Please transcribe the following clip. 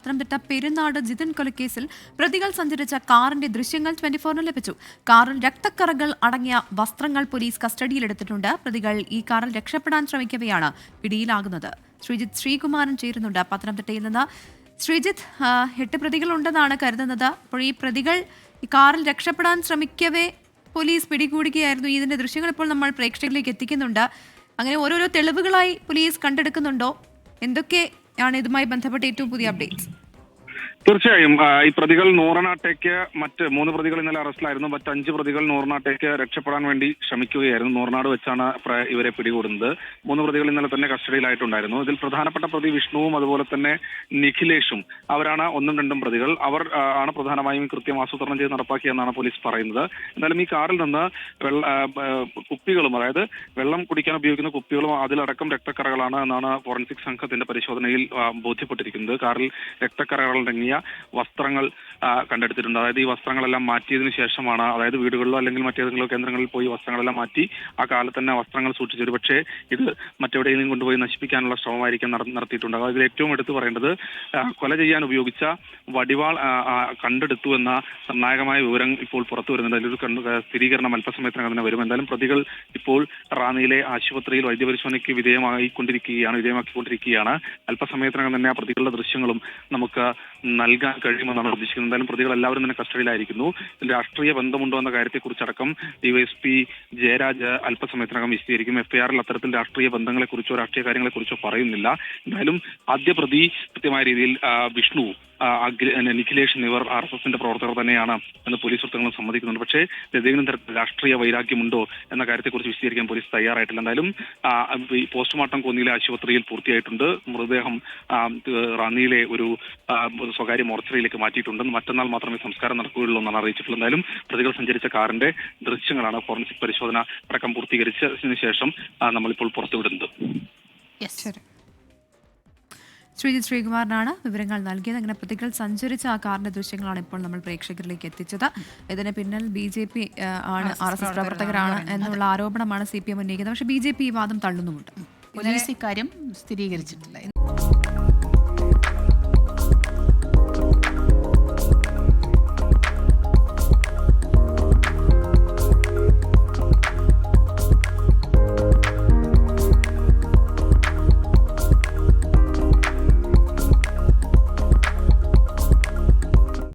പത്തനംതിട്ട പെരുന്നാട് ജിതിൻ കൊലക്കേസിൽ പ്രതികൾ സഞ്ചരിച്ച കാറിന്റെ ദൃശ്യങ്ങൾ 24-ന് ലഭിച്ചു. കാറിൽ രക്തക്കറകൾ അടങ്ങിയ വസ്ത്രങ്ങൾ പോലീസ് കസ്റ്റഡിയിലെടുത്തിട്ടുണ്ട്. പ്രതികൾ ഈ കാറിൽ രക്ഷപ്പെടാൻ ശ്രമിക്കവെയാണ് പിടിയിലാകുന്നത്. ശ്രീജിത്ത് ശ്രീകുമാരൻ ചേരുന്നുണ്ട് പത്തനംതിട്ടയിൽ നിന്ന്. ശ്രീജിത്ത്, 8 പ്രതികളുണ്ടെന്നാണ് കരുതുന്നത്. അപ്പോൾ ഈ പ്രതികൾ ഈ കാറിൽ രക്ഷപ്പെടാൻ ശ്രമിക്കവേ പോലീസ് പിടികൂടുകയായിരുന്നു. ഇതിന്റെ ദൃശ്യങ്ങൾ ഇപ്പോൾ നമ്മൾ പ്രേക്ഷകരിലേക്ക് എത്തിക്കുന്നുണ്ട്. അങ്ങനെ ഓരോരോ തെളിവുകളായി പോലീസ് കണ്ടെടുക്കുന്നുണ്ടോ? എന്തൊക്കെയാണ് ഇതുമായി ബന്ധപ്പെട്ട ഏറ്റവും പുതിയ അപ്ഡേറ്റ്സ്? തീർച്ചയായും ഈ പ്രതികൾ നൂറനാട്ടേക്ക് മറ്റ് 3 പ്രതികൾ ഇന്നലെ അറസ്റ്റിലായിരുന്നു. മറ്റ് 5 പ്രതികൾ നൂറനാട്ടേക്ക് രക്ഷപ്പെടാൻ വേണ്ടി ശ്രമിക്കുകയായിരുന്നു. നൂറനാട് വെച്ചാണ് ഇവരെ പിടികൂടുന്നത്. 3 പ്രതികൾ ഇന്നലെ തന്നെ കസ്റ്റഡിയിലായിട്ടുണ്ടായിരുന്നു. ഇതിൽ പ്രധാനപ്പെട്ട പ്രതി വിഷ്ണുവും അതുപോലെ തന്നെ നിഖിലേഷും അവരാണ് 1ഉം 2ഉം പ്രതികൾ. അവർ ആണ് പ്രധാനമായും കൃത്യം ആസൂത്രണം ചെയ്ത് നടപ്പാക്കിയെന്നാണ് പോലീസ് പറയുന്നത്. എന്നാലും ഈ കാറിൽ നിന്ന് കുപ്പികളും, അതായത് വെള്ളം കുടിക്കാൻ ഉപയോഗിക്കുന്ന കുപ്പികളും അതിലടക്കം രക്തക്കറകളാണ് എന്നാണ് ഫോറൻസിക് സംഘത്തിന്റെ പരിശോധനയിൽ ബോധ്യപ്പെട്ടിരിക്കുന്നത്. കാറിൽ രക്തക്കറകൾ അടങ്ങിയ വസ്ത്രങ്ങൾ കണ്ടെടുത്തിട്ടുണ്ട്. അതായത് ഈ വസ്ത്രങ്ങളെല്ലാം മാറ്റിയതിനു ശേഷമാണ്, അതായത് വീടുകളിലോ അല്ലെങ്കിൽ മറ്റേതെങ്കിലും കേന്ദ്രങ്ങളിൽ പോയി വസ്ത്രങ്ങളെല്ലാം മാറ്റി ആ കാലത്ത് തന്നെ വസ്ത്രങ്ങൾ സൂക്ഷിച്ചു. പക്ഷേ ഇത് മറ്റെവിടെയെങ്കിലും കൊണ്ടുപോയി നശിപ്പിക്കാനുള്ള ശ്രമമായിരിക്കും നടത്തിയിട്ടുണ്ട്. അതായത് ഏറ്റവും എടുത്തു പറയേണ്ടത് കൊല ചെയ്യാൻ ഉപയോഗിച്ച വടിവാൾ കണ്ടെടുത്തു എന്ന നിർണായകമായ വിവരം ഇപ്പോൾ പുറത്തു വരുന്നുണ്ട്. അതിലൊരു സ്ഥിരീകരണം അല്പസമയത്തിനകം തന്നെ വരും. എന്തായാലും പ്രതികൾ ഇപ്പോൾ റാന്നിയിലെ ആശുപത്രിയിൽ വൈദ്യപരിശോധനയ്ക്ക് വിധേയമാക്കിക്കൊണ്ടിരിക്കുകയാണ്. അല്പസമയത്തിനകം തന്നെ ആ പ്രതികളുടെ ദൃശ്യങ്ങളും നമുക്ക് നൽകാൻ കഴിയുമെന്നാണ് പ്രതീക്ഷിക്കുന്നത്. എന്തായാലും പ്രതികൾ എല്ലാവരും തന്നെ കസ്റ്റഡിയിലായിരിക്കുന്നു. രാഷ്ട്രീയ ബന്ധമുണ്ടോ എന്ന കാര്യത്തെക്കുറിച്ചടക്കം ഡിവൈഎസ്പി ജയരാജ് അല്പസമയത്തിനകം വിശദീകരിക്കും. എഫ്ഐആറിൽ അത്തരത്തിൽ രാഷ്ട്രീയ ബന്ധങ്ങളെക്കുറിച്ചോ രാഷ്ട്രീയ കാര്യങ്ങളെക്കുറിച്ചോ പറയുന്നില്ല. എന്തായാലും ആദ്യ പ്രതി കൃത്യമായ രീതിയിൽ വിഷ്ണു, നിഖിലേഷ് എന്നിവർ RSSന്റെ പ്രവർത്തകർ തന്നെയാണ് എന്ന് പോലീസ് വൃത്തങ്ങളും സമ്മതിക്കുന്നുണ്ട്. പക്ഷേ ഏതെങ്കിലും തരത്തിൽ രാഷ്ട്രീയ വൈരാഗ്യമുണ്ടോ എന്ന കാര്യത്തെക്കുറിച്ച് വിശദീകരിക്കാൻ പോലീസ് തയ്യാറായിട്ടില്ല. എന്തായാലും പോസ്റ്റ്മോർട്ടം കോന്നിയിലെ ആശുപത്രിയിൽ പൂർത്തിയായിട്ടുണ്ട്. മൃതദേഹം റാന്നിയിലെ ഒരു സ്വകാര്യ മോർച്ചറിയിലേക്ക് മാറ്റിയിട്ടുണ്ട്. മറ്റന്നാൾ മാത്രമേ സംസ്കാരം നടക്കുകയുള്ളൂ എന്നാണ് അറിയിച്ചിട്ടുള്ളത്. എന്തായാലും പ്രതികൾ സഞ്ചരിച്ച കാറിന്റെ ദൃശ്യങ്ങളാണ് ഫോറൻസിക് പരിശോധന അടക്കം പൂർത്തീകരിച്ചതിന് ശേഷം നമ്മളിപ്പോൾ പുറത്തുവിടുന്നത്. ശ്രീജിത്ത് ശ്രീകുമാരനാണ് വിവരങ്ങൾ നൽകിയത്. അങ്ങനെ പ്രതികൾ സഞ്ചരിച്ച ആ കാറിന്റെ ദൃശ്യങ്ങളാണ് ഇപ്പോൾ നമ്മൾ പ്രേക്ഷകരിലേക്ക് എത്തിച്ചത്. ഇതിന് പിന്നിൽ BJP ആണ്, RSS പ്രവർത്തകരാണ് എന്നുള്ള ആരോപണമാണ് CPM ഉന്നയിക്കുന്നത്. പക്ഷേ BJP ഈ വാദം തള്ളുന്നുമുണ്ട്. പോലീസ് ഇക്കാര്യം സ്ഥിരീകരിച്ചിട്ടില്ല.